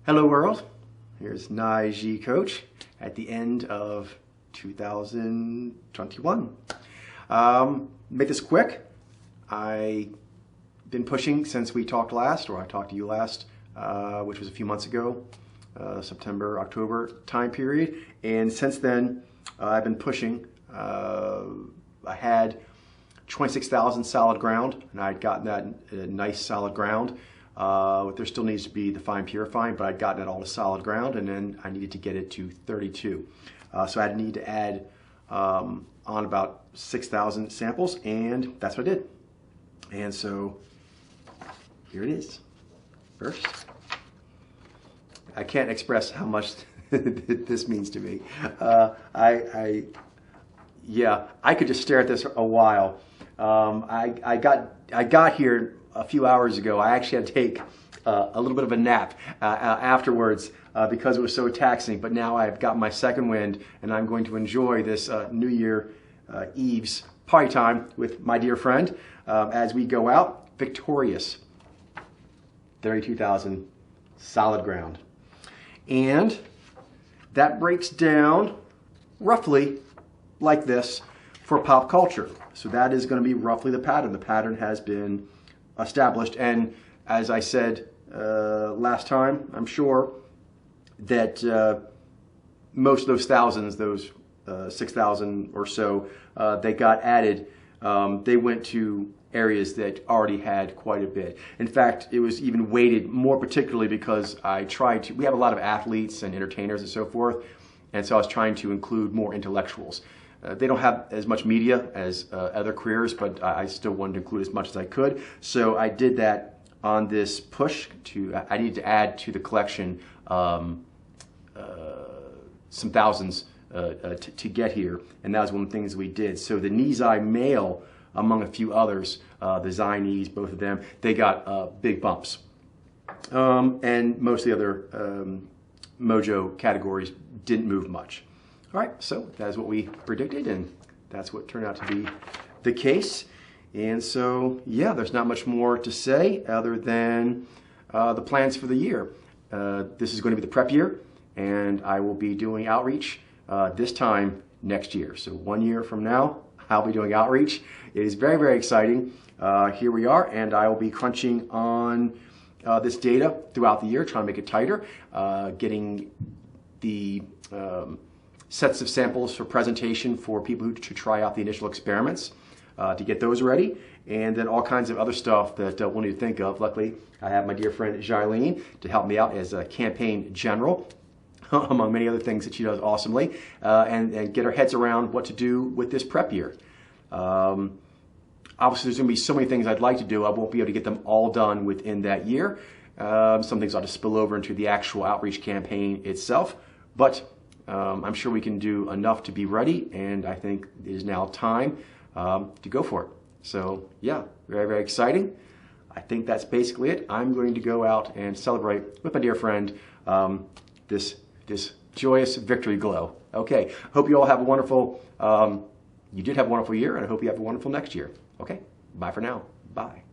Hello world, here's Nige Coach at the end of 2021. Make this quick. I've been pushing since we talked last, or I talked to you last, which was a few months ago, September, October time period. And since then, I've been pushing. I had 26,000 solid ground, and I'd gotten that nice solid ground. There still needs to be the fine purifying, but I'd gotten it all to solid ground, and then I needed to get it to 32. So I'd need to add on about 6,000 samples, and that's what I did. And so here it is. First, I can't express how much this means to me. Yeah, I could just stare at this a while. I got here a few hours ago. I actually had to take a little bit of a nap afterwards because it was so taxing. But now I've got my second wind, and I'm going to enjoy this New Year Eve's party time with my dear friend as we go out victorious. 32,000 solid ground. And that breaks down roughly like this for pop culture. So that is going to be roughly the pattern. The pattern has been established, and as I said last time, I'm sure that most of those thousands, those 6,000 or so, they got added. They went to areas that already had quite a bit. In fact, it was even weighted more particularly because we have a lot of athletes and entertainers and so forth, and so I was trying to include more intellectuals. They don't have as much media as other careers, but I still wanted to include as much as I could. So I did that on this push. I needed to add to the collection some thousands to get here, and that was one of the things we did. So the Nizai male, among a few others, the Zionese, both of them, they got big bumps. And most of the other Mojo categories didn't move much. All right, so that's what we predicted, and that's what turned out to be the case. And so, yeah, there's not much more to say other than the plans for the year. This is going to be the prep year, and I will be doing outreach this time next year. So 1 year from now, I'll be doing outreach. It is very, very exciting. Here we are, and I will be crunching on this data throughout the year, trying to make it tighter, getting the sets of samples for presentation for people who to try out the initial experiments, to get those ready, and then all kinds of other stuff that we'll need to think of. Luckily, I have my dear friend Jailene to help me out as a campaign general, among many other things that she does awesomely, and get our heads around what to do with this prep year. Obviously, there's going to be so many things I'd like to do. I won't be able to get them all done within that year. Some things ought to spill over into the actual outreach campaign itself, but I'm sure we can do enough to be ready, and I think it is now time to go for it. So yeah, very, very exciting. I think that's basically it. I'm going to go out and celebrate with my dear friend this joyous victory glow. Okay, hope you all have a wonderful, you did have a wonderful year, and I hope you have a wonderful next year. Okay, bye for now. Bye.